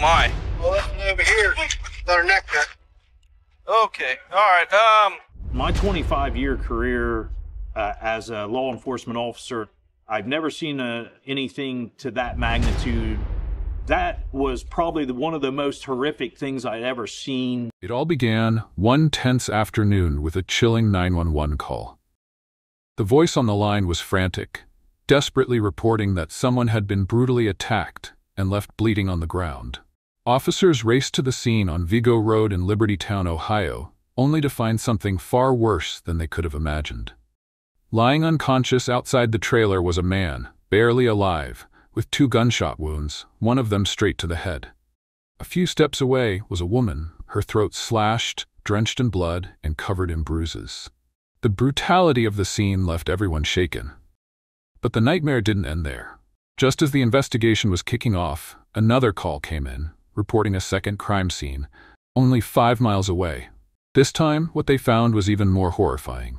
my. Well, let's move here. Got her neck cut. Okay, alright, My 25-year career as a law enforcement officer, I've never seen anything to that magnitude. That was probably one of the most horrific things I'd ever seen. It all began one tense afternoon with a chilling 911 call. The voice on the line was frantic, desperately reporting that someone had been brutally attacked and left bleeding on the ground. Officers raced to the scene on Vigo Road in Libertytown, Ohio, only to find something far worse than they could have imagined. Lying unconscious outside the trailer was a man, barely alive, with 2 gunshot wounds, one of them straight to the head. A few steps away was a woman, her throat slashed, drenched in blood, and covered in bruises. The brutality of the scene left everyone shaken. But the nightmare didn't end there. Just as the investigation was kicking off, another call came in, reporting a second crime scene, only 5 miles away. This time, what they found was even more horrifying.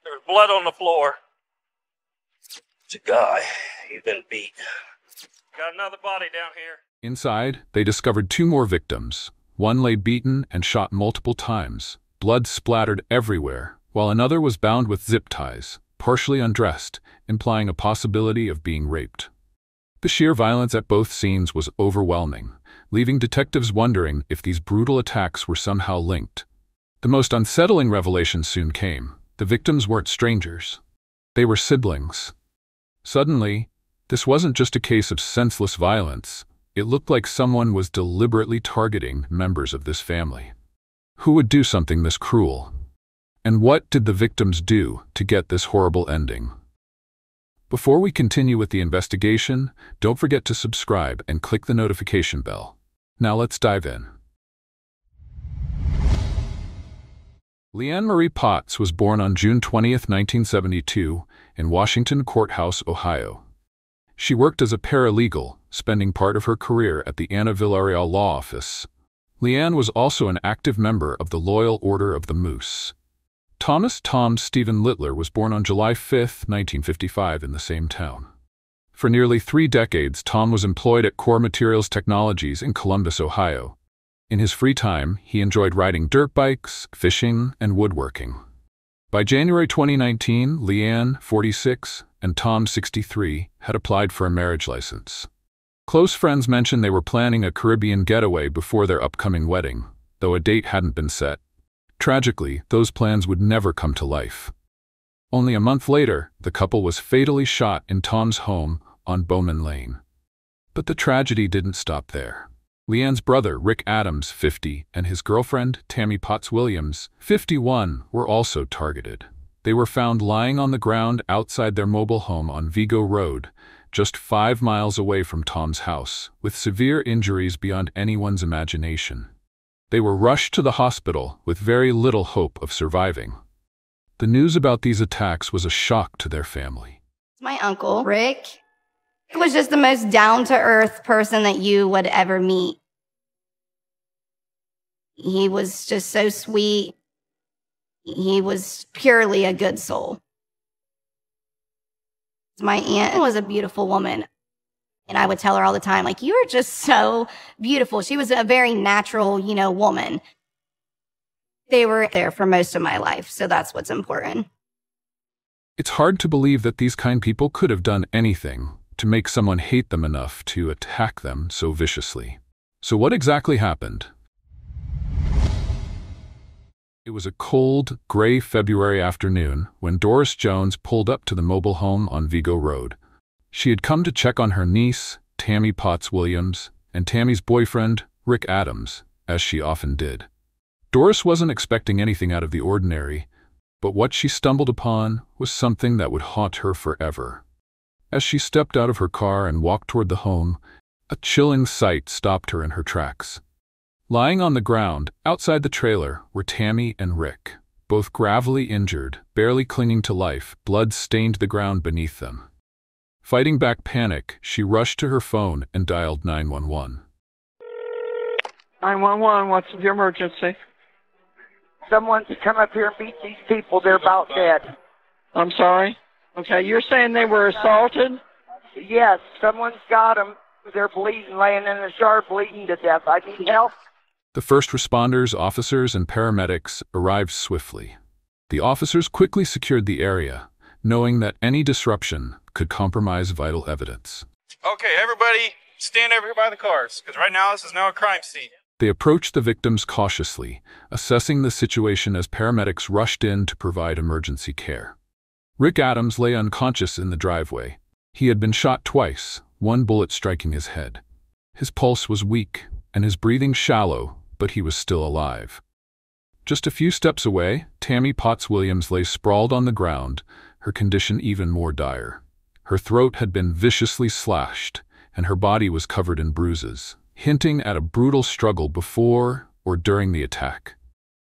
there's blood on the floor. It's a guy. He's been beat. Got another body down here. Inside, they discovered 2 more victims. One lay beaten and shot multiple times. Blood splattered everywhere, while another was bound with zip ties, partially undressed, implying a possibility of being raped. The sheer violence at both scenes was overwhelming, leaving detectives wondering if these brutal attacks were somehow linked. The most unsettling revelation soon came. The victims weren't strangers. They were siblings. Suddenly, this wasn't just a case of senseless violence. It looked like someone was deliberately targeting members of this family. Who would do something this cruel? And what did the victims do to get this horrible ending? Before we continue with the investigation, don't forget to subscribe and click the notification bell. Now let's dive in. Leanne Marie Potts was born on June 20, 1972, in Washington Courthouse, Ohio. She worked as a paralegal, spending part of her career at the Anna Villarreal Law Office. Leanne was also an active member of the Loyal Order of the Moose. Thomas Tom Stephen Littler was born on July 5, 1955, in the same town. For nearly 3 decades, Tom was employed at Core Materials Technologies in Columbus, Ohio. In his free time, he enjoyed riding dirt bikes, fishing, and woodworking. By January 2019, Leanne, 46, and Tom, 63, had applied for a marriage license. Close friends mentioned they were planning a Caribbean getaway before their upcoming wedding, though a date hadn't been set. Tragically, those plans would never come to life. Only a month later, the couple was fatally shot in Tom's home on Bowman Lane. But the tragedy didn't stop there. Leanne's brother, Rick Adams, 50, and his girlfriend, Tammy Potts Williams, 51, were also targeted. They were found lying on the ground outside their mobile home on Vigo Road, just 5 miles away from Tom's house, with severe injuries beyond anyone's imagination. They were rushed to the hospital with very little hope of surviving. The news about these attacks was a shock to their family. My uncle, Rick, was just the most down-to-earth person that you would ever meet. He was just so sweet. He was purely a good soul. My aunt was a beautiful woman. And I would tell her all the time, like, you are just so beautiful. She was a very natural, woman. They were there for most of my life, so that's what's important. It's hard to believe that these kind people could have done anything to make someone hate them enough to attack them so viciously. So what exactly happened? It was a cold, gray February afternoon when Doris Jones pulled up to the mobile home on Vigo Road. She had come to check on her niece, Tammy Potts Williams, and Tammy's boyfriend, Rick Adams, as she often did. Doris wasn't expecting anything out of the ordinary, but what she stumbled upon was something that would haunt her forever. As she stepped out of her car and walked toward the home, a chilling sight stopped her in her tracks. Lying on the ground, outside the trailer, were Tammy and Rick, both gravely injured, barely clinging to life, blood stained the ground beneath them. Fighting back panic, she rushed to her phone and dialed 911. 911, what's the emergency? Someone's come up here and beat these people. They're about dead. I'm sorry? Okay, you're saying they were assaulted? Yes, someone's got them. They're bleeding, laying in the shower, bleeding to death. I need help. The first responders, officers, and paramedics arrived swiftly. The officers quickly secured the area, knowing that any disruption could compromise vital evidence. Okay, everybody stand over here by the cars, because right now this is now a crime scene. They approached the victims cautiously, assessing the situation as paramedics rushed in to provide emergency care. Rick Adams lay unconscious in the driveway. He had been shot twice, one bullet striking his head. His pulse was weak, and his breathing shallow, but he was still alive. Just a few steps away, Tammy Potts Williams lay sprawled on the ground, her condition even more dire. Her throat had been viciously slashed, and her body was covered in bruises, hinting at a brutal struggle before or during the attack.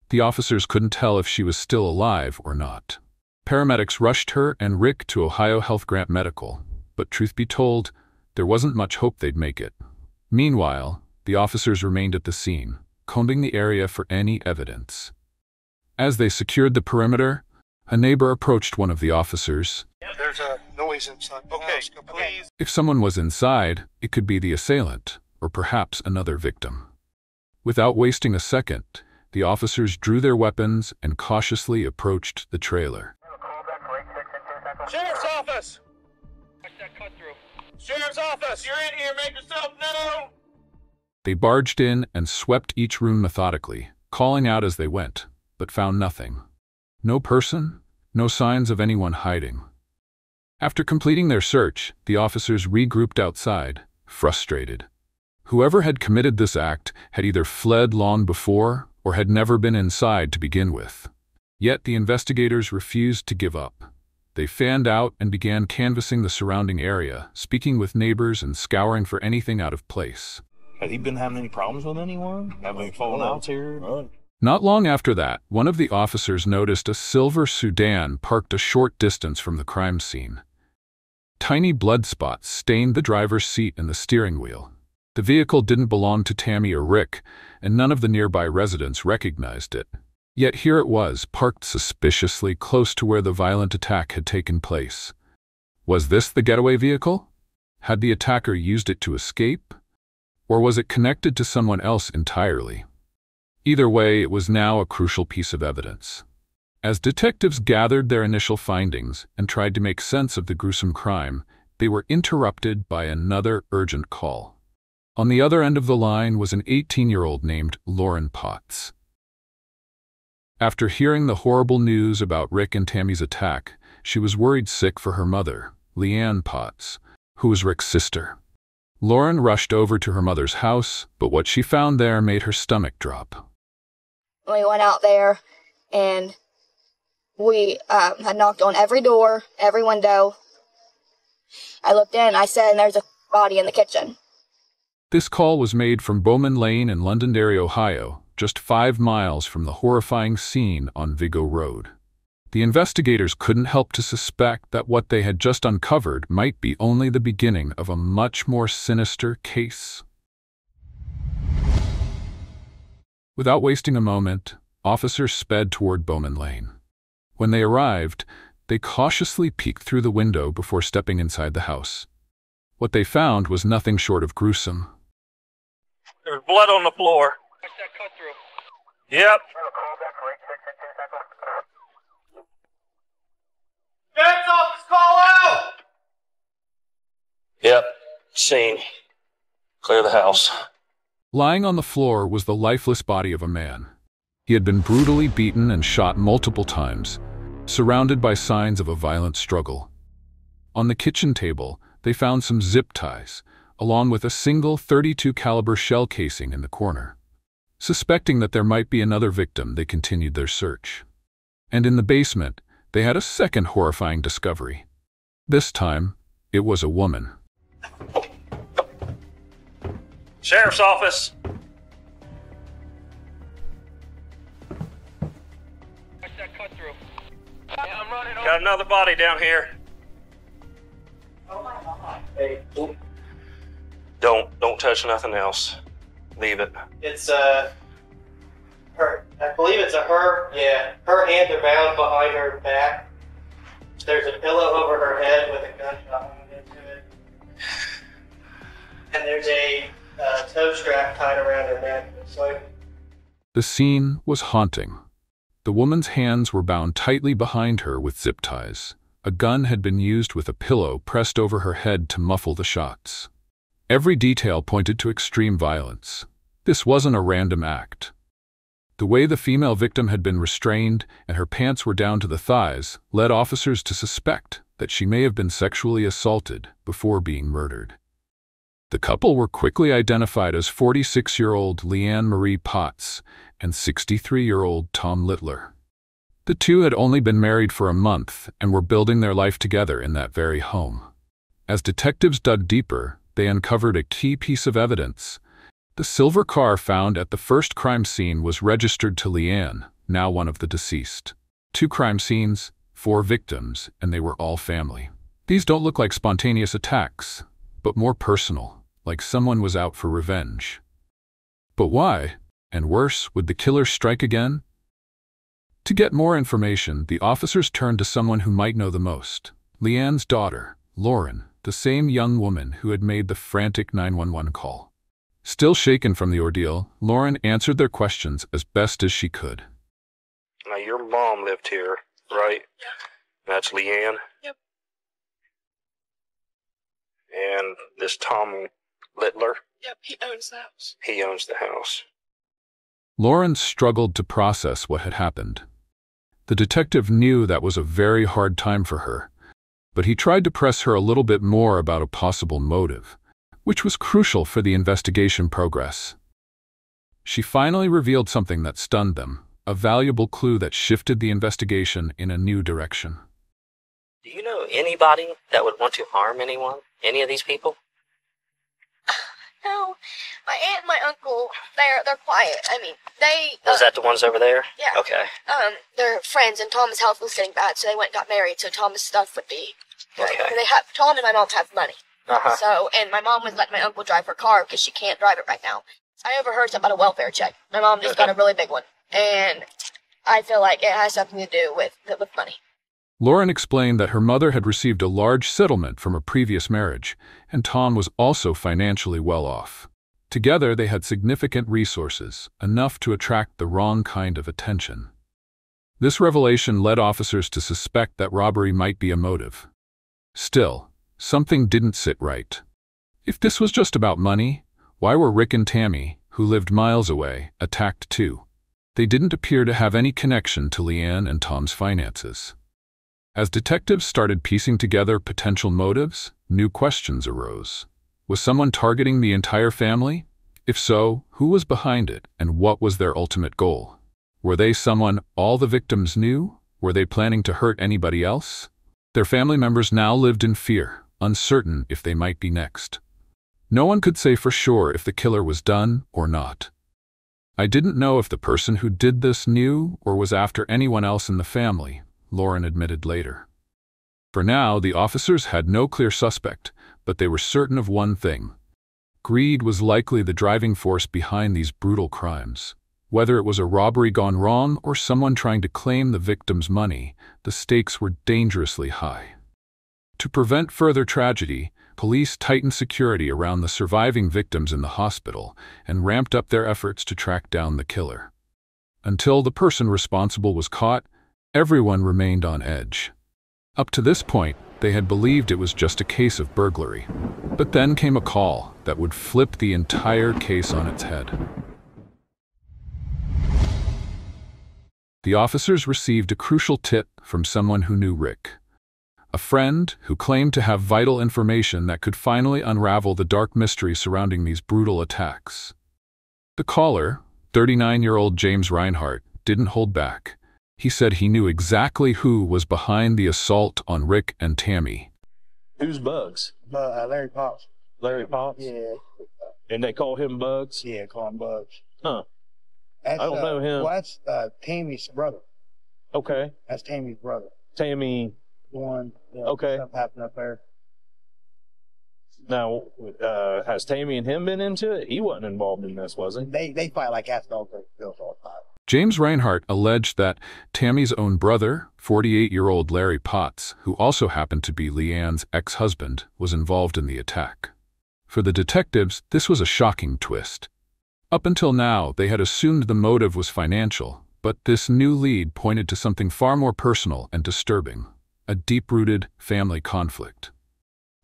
The officers couldn't tell if she was still alive or not. Paramedics rushed her and Rick to Ohio Health Grant Medical, but truth be told, there wasn't much hope they'd make it. Meanwhile, the officers remained at the scene, combing the area for any evidence. As they secured the perimeter, a neighbor approached one of the officers. There's a noise inside the house. Please. If someone was inside, it could be the assailant, or perhaps another victim. Without wasting a second, the officers drew their weapons and cautiously approached the trailer. Sheriff's office! Sheriff's office, you're in here, make yourself known! They barged in and swept each room methodically, calling out as they went, but found nothing. No person, no signs of anyone hiding. After completing their search, the officers regrouped outside, frustrated. Whoever had committed this act had either fled long before or had never been inside to begin with. Yet the investigators refused to give up. They fanned out and began canvassing the surrounding area, speaking with neighbors and scouring for anything out of place. Had he been having any problems with anyone? Having any falling outs here? Not long after that, one of the officers noticed a silver sedan parked a short distance from the crime scene. Tiny blood spots stained the driver's seat and the steering wheel. The vehicle didn't belong to Tammy or Rick, and none of the nearby residents recognized it. Yet here it was, parked suspiciously close to where the violent attack had taken place. Was this the getaway vehicle? Had the attacker used it to escape? Or was it connected to someone else entirely? Either way, it was now a crucial piece of evidence. As detectives gathered their initial findings and tried to make sense of the gruesome crime, they were interrupted by another urgent call. On the other end of the line was an 18-year-old named Lauren Potts. After hearing the horrible news about Rick and Tammy's attack, she was worried sick for her mother, Leanne Potts, who was Rick's sister. Lauren rushed over to her mother's house, but what she found there made her stomach drop. We went out there, and we had knocked on every door, every window. I looked in, I said, and there's a body in the kitchen. This call was made from Bowman Lane in Londonderry, Ohio, just 5 miles from the horrifying scene on Vigo Road. The investigators couldn't help to suspect that what they had just uncovered might be only the beginning of a much more sinister case. Without wasting a moment, officers sped toward Bowman Lane. When they arrived, they cautiously peeked through the window before stepping inside the house. What they found was nothing short of gruesome. There's blood on the floor. What's that cut through? Yep. Sheriff's office, call out! Yep. Scene. Clear the house. Lying on the floor was the lifeless body of a man. He had been brutally beaten and shot multiple times, surrounded by signs of a violent struggle. On the kitchen table, they found some zip ties, along with a single .32 caliber shell casing in the corner. Suspecting that there might be another victim, they continued their search. And in the basement, they had a second horrifying discovery. This time, it was a woman. Sheriff's office. What's that cut through? Yeah, I'm running over. Got another body down here. Hey, Don't touch nothing else. Leave it. it's her. I believe it's a her. Yeah, her hands are bound behind her back. There's a pillow over her head with a gunshot wound into it. and there's a toe strap tied around her neck. So The scene was haunting. The woman's hands were bound tightly behind her with zip ties. A gun had been used with a pillow pressed over her head to muffle the shots. Every detail pointed to extreme violence. This wasn't a random act. The way the female victim had been restrained and her pants were down to the thighs led officers to suspect that she may have been sexually assaulted before being murdered. The couple were quickly identified as 46-year-old Leanne Marie Potts and 63-year-old Tom Littler. The two had only been married for a month and were building their life together in that very home. As detectives dug deeper, they uncovered a key piece of evidence. The silver car found at the first crime scene was registered to Leanne, now one of the deceased. 2 crime scenes, 4 victims, and they were all family. These don't look like spontaneous attacks, but more personal, like someone was out for revenge. But why? And worse, would the killer strike again? To get more information, the officers turned to someone who might know the most. Leanne's daughter, Lauren, the same young woman who had made the frantic 911 call. Still shaken from the ordeal, Lauren answered their questions as best as she could. Now, your mom lived here, right? Yep. That's Leanne? Yep. And this Tom Littler? Yep, he owns the house. He owns the house. Lauren struggled to process what had happened. The detective knew that was a very hard time for her, but he tried to press her a little bit more about a possible motive, which was crucial for the investigation progress. She finally revealed something that stunned them, a valuable clue that shifted the investigation in a new direction. Do you know anybody that would want to harm anyone? Any of these people? No, my aunt and my uncle, they're quiet. I mean, they... Was that the ones over there? Yeah. Okay. They're friends, and Thomas' health was getting bad, so they went and got married, so Thomas' stuff would be good. Okay. And Tom and my mom have money. Uh-huh. So, and my mom was letting my uncle drive her car because she can't drive it right now. I overheard something about a welfare check. My mom just got a really big one, and I feel like it has something to do with money. Lauren explained that her mother had received a large settlement from a previous marriage, and Tom was also financially well off. Together, they had significant resources, enough to attract the wrong kind of attention. This revelation led officers to suspect that robbery might be a motive. Still, something didn't sit right. If this was just about money, why were Rick and Tammy, who lived miles away, attacked too? They didn't appear to have any connection to Leanne and Tom's finances. As detectives started piecing together potential motives, new questions arose. Was someone targeting the entire family? If so, who was behind it, and what was their ultimate goal? Were they someone all the victims knew? Were they planning to hurt anybody else? Their family members now lived in fear, uncertain if they might be next. No one could say for sure if the killer was done or not. I didn't know if the person who did this knew or was after anyone else in the family, Lauren admitted later. For now, the officers had no clear suspect, but they were certain of one thing. Greed was likely the driving force behind these brutal crimes. Whether it was a robbery gone wrong or someone trying to claim the victim's money, the stakes were dangerously high. To prevent further tragedy, police tightened security around the surviving victims in the hospital and ramped up their efforts to track down the killer. Until the person responsible was caught, everyone remained on edge. Up to this point, they had believed it was just a case of burglary. But then came a call that would flip the entire case on its head. The officers received a crucial tip from someone who knew Rick. A friend who claimed to have vital information that could finally unravel the dark mystery surrounding these brutal attacks. The caller, 39-year-old James Reinhart, didn't hold back. He said he knew exactly who was behind the assault on Rick and Tammy. Who's Bugs? Larry Potts. Larry Potts? Yeah. And they call him Bugs? Yeah, call him Bugs. Huh. That's, I don't know him. Well, that's Tammy's brother. Okay. That's Tammy's brother. Tammy. The one. Okay. Something happened up there. Now, has Tammy and him been into it? He wasn't involved in this, was he? They fight like cats, dogs, and bills all the time. James Reinhart alleged that Tammy's own brother, 48-year-old Larry Potts, who also happened to be Leanne's ex-husband, was involved in the attack. For the detectives, this was a shocking twist. Up until now, they had assumed the motive was financial, but this new lead pointed to something far more personal and disturbing, a deep-rooted family conflict.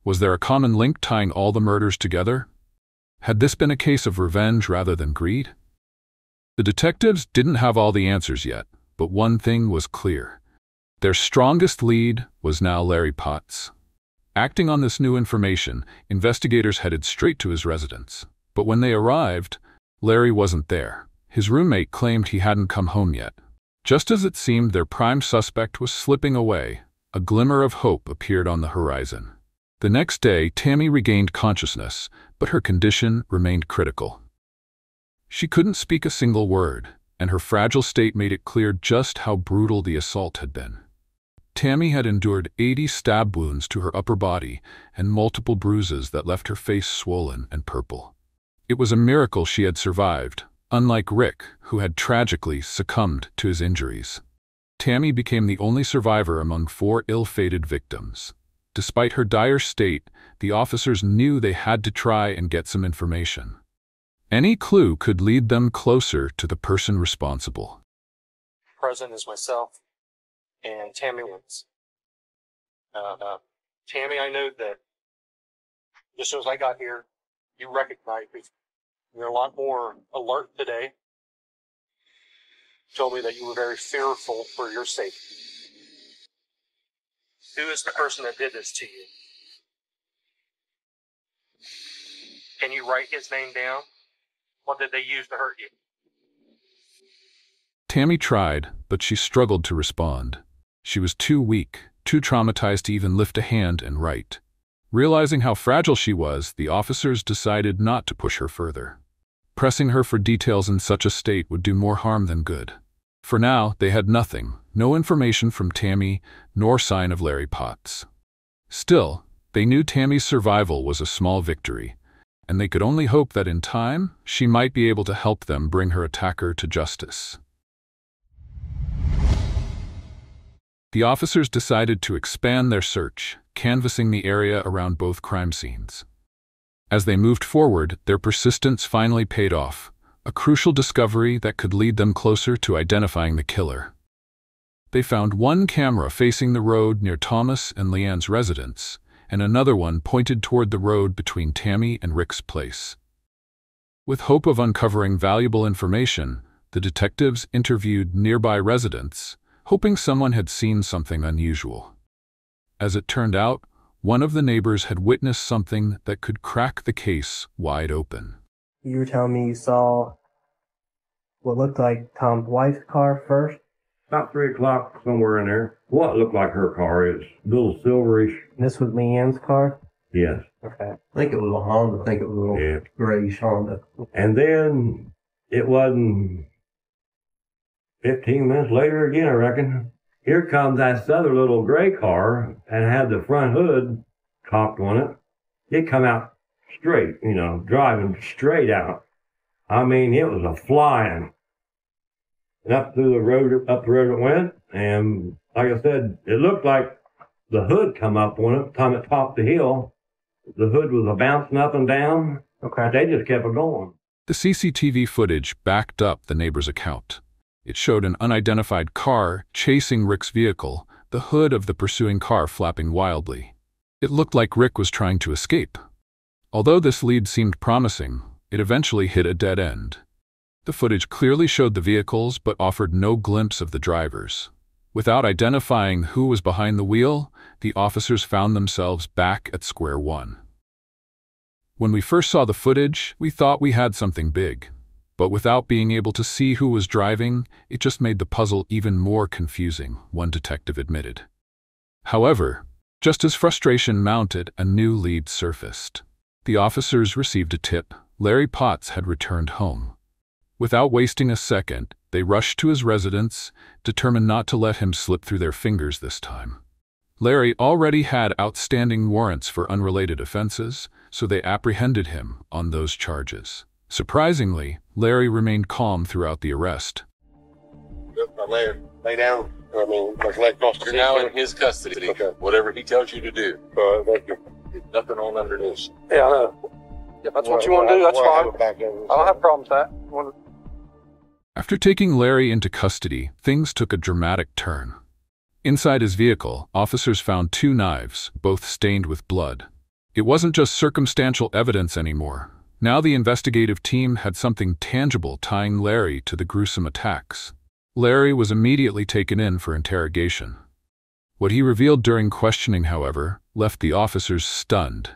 Was there a common link tying all the murders together? Had this been a case of revenge rather than greed? The detectives didn't have all the answers yet, but one thing was clear. Their strongest lead was now Larry Potts. Acting on this new information, investigators headed straight to his residence. But when they arrived, Larry wasn't there. His roommate claimed he hadn't come home yet. Just as it seemed their prime suspect was slipping away, a glimmer of hope appeared on the horizon. The next day, Tammy regained consciousness, but her condition remained critical. She couldn't speak a single word, and her fragile state made it clear just how brutal the assault had been. Tammy had endured 80 stab wounds to her upper body and multiple bruises that left her face swollen and purple. It was a miracle she had survived, unlike Rick, who had tragically succumbed to his injuries. Tammy became the only survivor among 4 ill-fated victims. Despite her dire state, the officers knew they had to try and get some information. Any clue could lead them closer to the person responsible. Present is myself and Tammy Wins. Tammy, I know that as soon as I got here, you recognized me. You're a lot more alert today. You told me that you were very fearful for your safety. Who is the person that did this to you? Can you write his name down? What did they use to hurt you? Tammy tried, but she struggled to respond. She was too weak, too traumatized to even lift a hand and write. Realizing how fragile she was, the officers decided not to push her further. Pressing her for details in such a state would do more harm than good. For now, they had nothing, no information from Tammy, nor sign of Larry Potts. Still, they knew Tammy's survival was a small victory, and they could only hope that in time, she might be able to help them bring her attacker to justice. The officers decided to expand their search, canvassing the area around both crime scenes. As they moved forward, their persistence finally paid off, a crucial discovery that could lead them closer to identifying the killer. They found one camera facing the road near Thomas and Leanne's residence, and another one pointed toward the road between Tammy and Rick's place. With hope of uncovering valuable information, the detectives interviewed nearby residents, hoping someone had seen something unusual. As it turned out, one of the neighbors had witnessed something that could crack the case wide open. You were telling me you saw what looked like Tom's wife's car first? About 3 o'clock, somewhere in there. What looked like her car is a little silverish. And this was Leanne's car? Yes. Okay. I think it was a Honda. I think it was a little grayish Honda. And then it wasn't 15 minutes later again, I reckon. Here comes that other little gray car and had the front hood cocked on it. It come out straight, you know, driving straight out. I mean, it was a flying. And up the road it went. And like I said, it looked like the hood come up on it. Time it topped the hill, the hood was a bouncing up and down. Okay. They just kept it going. The CCTV footage backed up the neighbor's account. It showed an unidentified car chasing Rick's vehicle, the hood of the pursuing car flapping wildly. It looked like Rick was trying to escape. Although this lead seemed promising, it eventually hit a dead end. The footage clearly showed the vehicles but offered no glimpse of the drivers. Without identifying who was behind the wheel, the officers found themselves back at square one. When we first saw the footage, we thought we had something big. But without being able to see who was driving, it just made the puzzle even more confusing, one detective admitted. However, just as frustration mounted, a new lead surfaced. The officers received a tip. Larry Potts had returned home. Without wasting a second, they rushed to his residence, determined not to let him slip through their fingers this time. Larry already had outstanding warrants for unrelated offenses, so they apprehended him on those charges. Surprisingly, Larry remained calm throughout the arrest. Lay down. I mean, lay across the You're now in his custody. Okay. Whatever he tells you to do. Thank you. There's nothing on underneath. Yeah, I know. If that's what you want to do, that's We'll have fine. it back there. I don't have a problem with that. You wanna- After taking Larry into custody, things took a dramatic turn. Inside his vehicle, officers found 2 knives, both stained with blood. It wasn't just circumstantial evidence anymore. Now the investigative team had something tangible tying Larry to the gruesome attacks. Larry was immediately taken in for interrogation. What he revealed during questioning, however, left the officers stunned.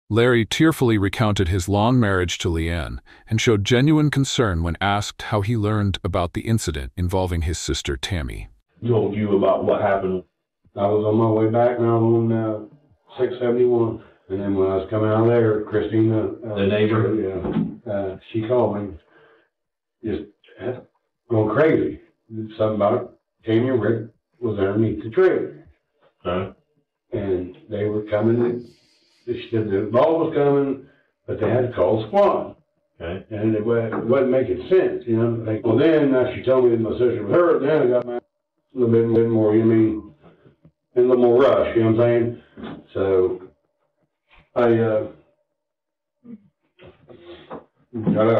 Larry tearfully recounted his long marriage to Leanne and showed genuine concern when asked how he learned about the incident involving his sister Tammy. Told you about what happened. I was on my way back and I was on 671. And then when I was coming out of there, Christina, The neighbor? she called me, just going crazy. Something about Tammy and Rick was underneath the trailer. Okay. And they were coming. She said the ball was coming, but they had to call the squad. Okay. And it wasn't making sense, you know. Like, well, then she told me that my sister was hurt. Then I got a little bit more, you mean, a little more rush, you know what I'm saying? So I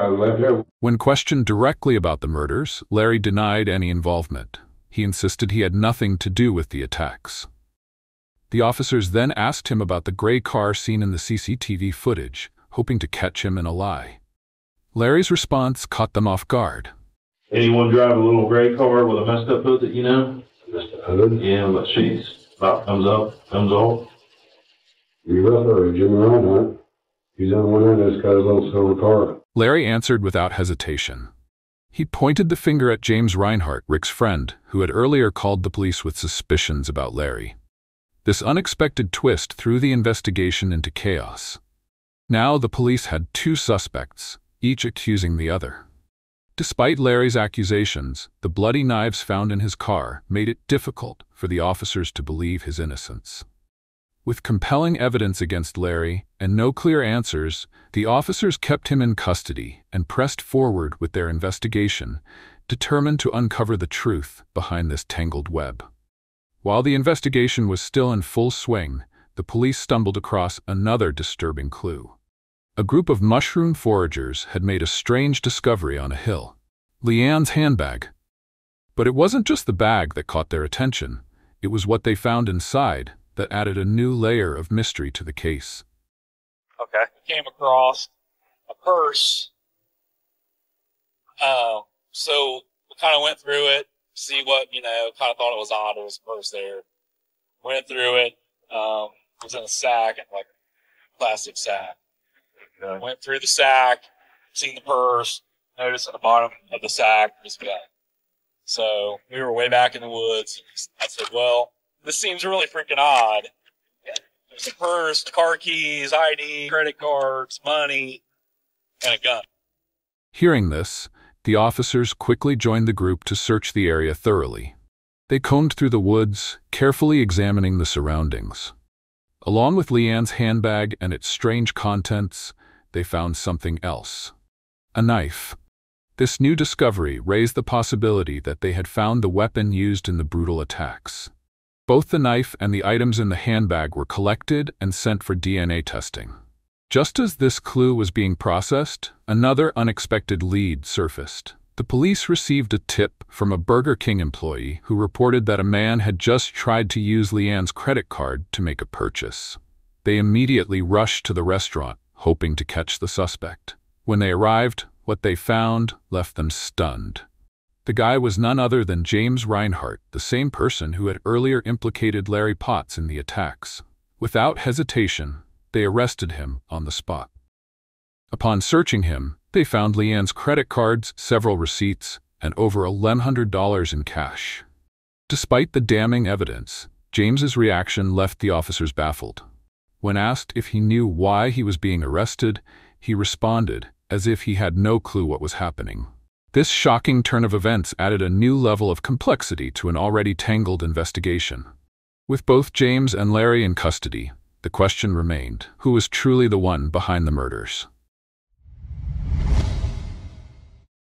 left her. When questioned directly about the murders, Larry denied any involvement. He insisted he had nothing to do with the attacks. The officers then asked him about the gray car seen in the CCTV footage, hoping to catch him in a lie. Larry's response caught them off guard. Anyone drive a little gray car with a messed up hood that you know? Messed up hood? Yeah, but she's about comes up, comes off. You or Jimmy Reinhardt. He's on one end that's got a little silver car. Larry answered without hesitation. He pointed the finger at James Reinhardt, Rick's friend, who had earlier called the police with suspicions about Larry. This unexpected twist threw the investigation into chaos. Now the police had 2 suspects, each accusing the other. Despite Larry's accusations, the bloody knives found in his car made it difficult for the officers to believe his innocence. With compelling evidence against Larry and no clear answers, the officers kept him in custody and pressed forward with their investigation, determined to uncover the truth behind this tangled web. While the investigation was still in full swing, the police stumbled across another disturbing clue. A group of mushroom foragers had made a strange discovery on a hill: Leanne's handbag. But it wasn't just the bag that caught their attention. It was what they found inside that added a new layer of mystery to the case. Okay. Came across a purse. So we kind of went through it, see what, kind of thought it was odd. There was a purse there. Went through it. It was in a sack, like a plastic sack. Okay. Went through the sack, seen the purse, noticed at the bottom of the sack was a gun. So we were way back in the woods. I said, well, this seems really freaking odd. There's a purse, car keys, ID, credit cards, money, and a gun. Hearing this, the officers quickly joined the group to search the area thoroughly. They combed through the woods, carefully examining the surroundings. Along with Leanne's handbag and its strange contents, they found something else: a knife. This new discovery raised the possibility that they had found the weapon used in the brutal attacks. Both the knife and the items in the handbag were collected and sent for DNA testing. Just as this clue was being processed, another unexpected lead surfaced. The police received a tip from a Burger King employee who reported that a man had just tried to use Leanne's credit card to make a purchase. They immediately rushed to the restaurant, hoping to catch the suspect. When they arrived, what they found left them stunned. The guy was none other than James Reinhardt, the same person who had earlier implicated Larry Potts in the attacks. Without hesitation, they arrested him on the spot. Upon searching him, they found Leanne's credit cards, several receipts, and over $1,100 in cash. Despite the damning evidence, James's reaction left the officers baffled. When asked if he knew why he was being arrested, he responded as if he had no clue what was happening. This shocking turn of events added a new level of complexity to an already tangled investigation. With both James and Larry in custody, the question remained: who was truly the one behind the murders?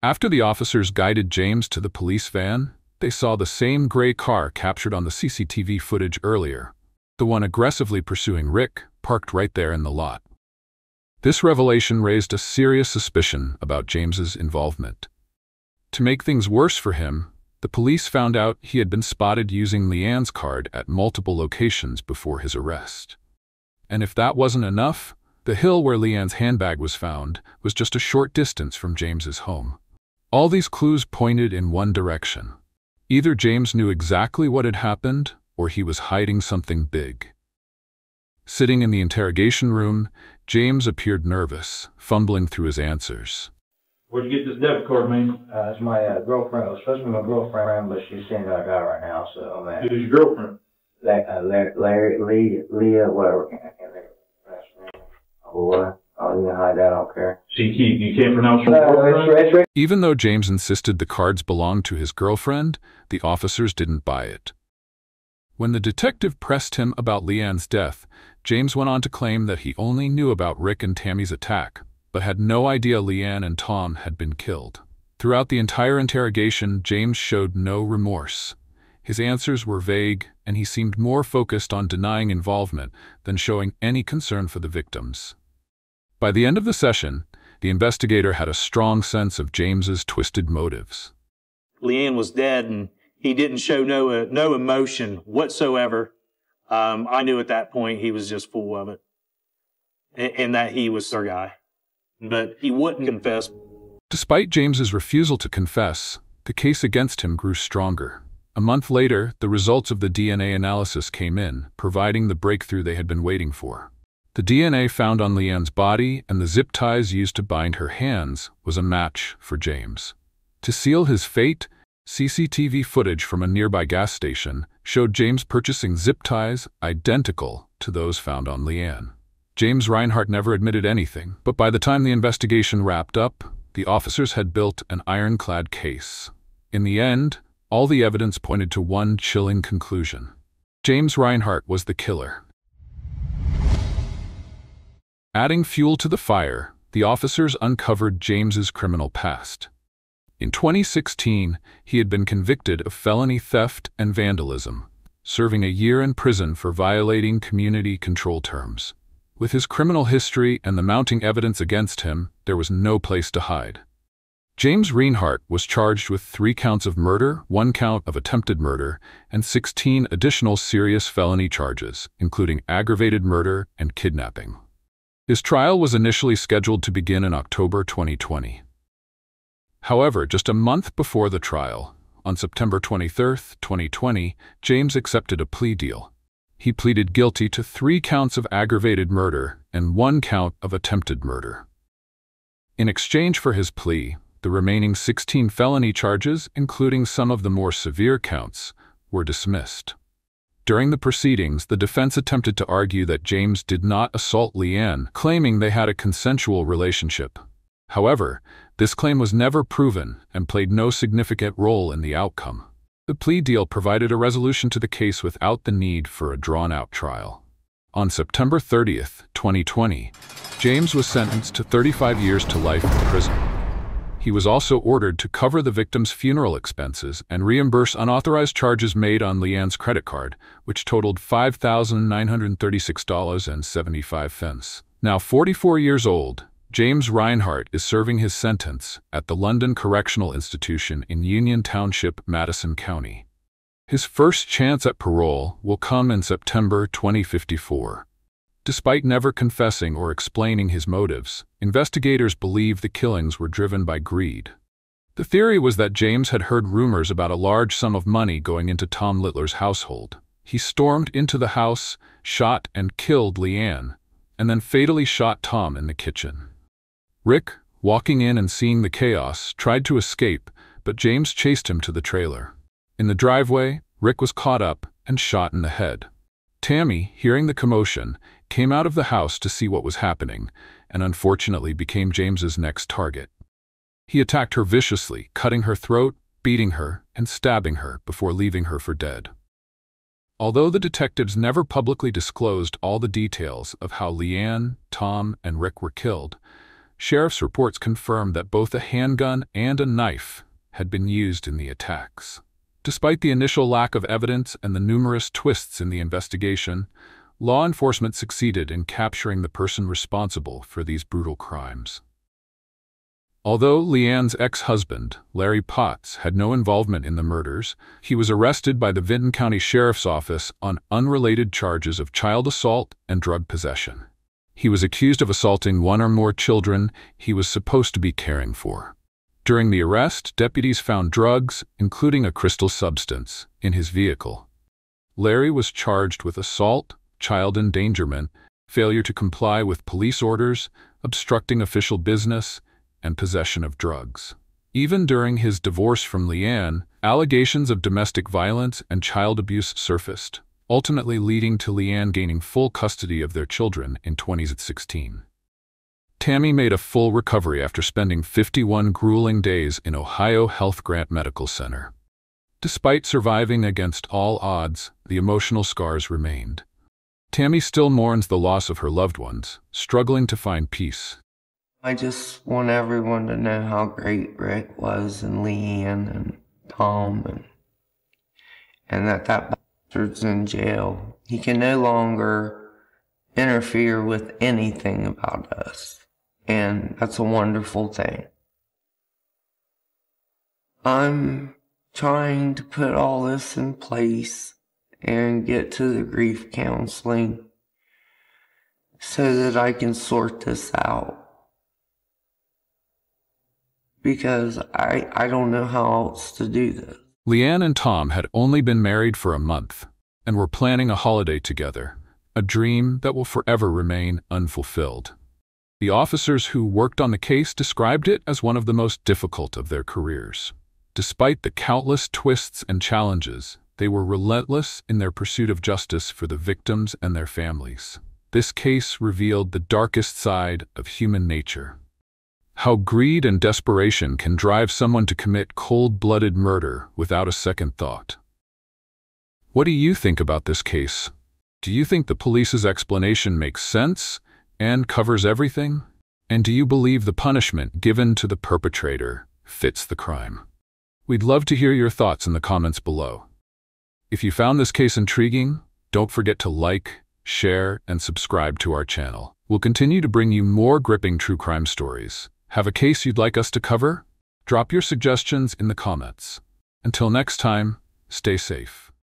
After the officers guided James to the police van, they saw the same gray car captured on the CCTV footage earlier, the one aggressively pursuing Rick, parked right there in the lot. This revelation raised a serious suspicion about James's involvement. To make things worse for him, the police found out he had been spotted using Leanne's card at multiple locations before his arrest. And if that wasn't enough, the hill where Leanne's handbag was found was just a short distance from James's home. All these clues pointed in one direction. Either James knew exactly what had happened, or he was hiding something big. Sitting in the interrogation room, James appeared nervous, fumbling through his answers. Where'd you get this debit card, man? It's my girlfriend. It was supposed to be my girlfriend, but she's seeing that guy right now, so I'm at. Who's your girlfriend? Leah, whatever. I can't think of her last name. Oh, what? Oh, you can hide that, I don't care. So you can't pronounce your girlfriend? Even though James insisted the cards belonged to his girlfriend, the officers didn't buy it. When the detective pressed him about Leanne's death, James went on to claim that he only knew about Rick and Tammy's attack, but had no idea Leanne and Tom had been killed. Throughout the entire interrogation, James showed no remorse. His answers were vague, and he seemed more focused on denying involvement than showing any concern for the victims. By the end of the session, the investigator had a strong sense of James's twisted motives. Leanne was dead, and he didn't show no emotion whatsoever. I knew at that point he was just full of it, and that he was their guy. But he wouldn't confess. Despite James's refusal to confess, the case against him grew stronger. A month later, the results of the DNA analysis came in, providing the breakthrough they had been waiting for. The DNA found on Leanne's body and the zip ties used to bind her hands was a match for James. To seal his fate, CCTV footage from a nearby gas station showed James purchasing zip ties identical to those found on Leanne. James Reinhardt never admitted anything, but by the time the investigation wrapped up, the officers had built an ironclad case. In the end, all the evidence pointed to one chilling conclusion. James Reinhardt was the killer. Adding fuel to the fire, the officers uncovered James's criminal past. In 2016, he had been convicted of felony theft and vandalism, serving a year in prison for violating community control terms. With his criminal history and the mounting evidence against him, there was no place to hide. James Reinhardt was charged with 3 counts of murder, 1 count of attempted murder, and 16 additional serious felony charges, including aggravated murder and kidnapping. His trial was initially scheduled to begin in October 2020. However, just a month before the trial, on September 23, 2020, James accepted a plea deal. He pleaded guilty to 3 counts of aggravated murder and 1 count of attempted murder. In exchange for his plea, the remaining 16 felony charges, including some of the more severe counts, were dismissed. During the proceedings, the defense attempted to argue that James did not assault Leanne, claiming they had a consensual relationship. However, this claim was never proven and played no significant role in the outcome. The plea deal provided a resolution to the case without the need for a drawn-out trial. On September 30, 2020, James was sentenced to 35 years to life in prison. He was also ordered to cover the victim's funeral expenses and reimburse unauthorized charges made on Leanne's credit card, which totaled $5,936.75. Now 44 years old, James Reinhardt is serving his sentence at the London Correctional Institution in Union Township, Madison County. His first chance at parole will come in September 2054. Despite never confessing or explaining his motives, investigators believe the killings were driven by greed. The theory was that James had heard rumors about a large sum of money going into Tom Littler's household. He stormed into the house, shot and killed Leanne, and then fatally shot Tom in the kitchen. Rick, walking in and seeing the chaos, tried to escape, but James chased him to the trailer. In the driveway, Rick was caught up and shot in the head. Tammy, hearing the commotion, came out of the house to see what was happening, and unfortunately became James's next target. He attacked her viciously, cutting her throat, beating her, and stabbing her before leaving her for dead. Although the detectives never publicly disclosed all the details of how Leanne, Tom, and Rick were killed, sheriff's reports confirmed that both a handgun and a knife had been used in the attacks. Despite the initial lack of evidence and the numerous twists in the investigation, law enforcement succeeded in capturing the person responsible for these brutal crimes. Although Leanne's ex-husband, Larry Potts, had no involvement in the murders, he was arrested by the Vinton County Sheriff's Office on unrelated charges of child assault and drug possession. He was accused of assaulting one or more children he was supposed to be caring for. During the arrest, deputies found drugs, including a crystal substance, in his vehicle. Larry was charged with assault, child endangerment, failure to comply with police orders, obstructing official business, and possession of drugs. Even during his divorce from Leanne, allegations of domestic violence and child abuse surfaced, ultimately leading to Leanne gaining full custody of their children in 2016. Tammy made a full recovery after spending 51 grueling days in Ohio Health Grant Medical Center. Despite surviving against all odds, the emotional scars remained. Tammy still mourns the loss of her loved ones, struggling to find peace. I just want everyone to know how great Rick was, and Leanne and Tom, and that bastard's in jail. He can no longer interfere with anything about us, and that's a wonderful thing. I'm trying to put all this in place and get to the grief counseling so that I can sort this out. Because I don't know how else to do this. Leanne and Tom had only been married for a month and were planning a holiday together, a dream that will forever remain unfulfilled. The officers who worked on the case described it as one of the most difficult of their careers. Despite the countless twists and challenges, they were relentless in their pursuit of justice for the victims and their families. This case revealed the darkest side of human nature. How greed and desperation can drive someone to commit cold-blooded murder without a second thought. What do you think about this case? Do you think the police's explanation makes sense and covers everything? And do you believe the punishment given to the perpetrator fits the crime? We'd love to hear your thoughts in the comments below. If you found this case intriguing, don't forget to like, share, and subscribe to our channel. We'll continue to bring you more gripping true crime stories. Have a case you'd like us to cover? Drop your suggestions in the comments. Until next time, stay safe.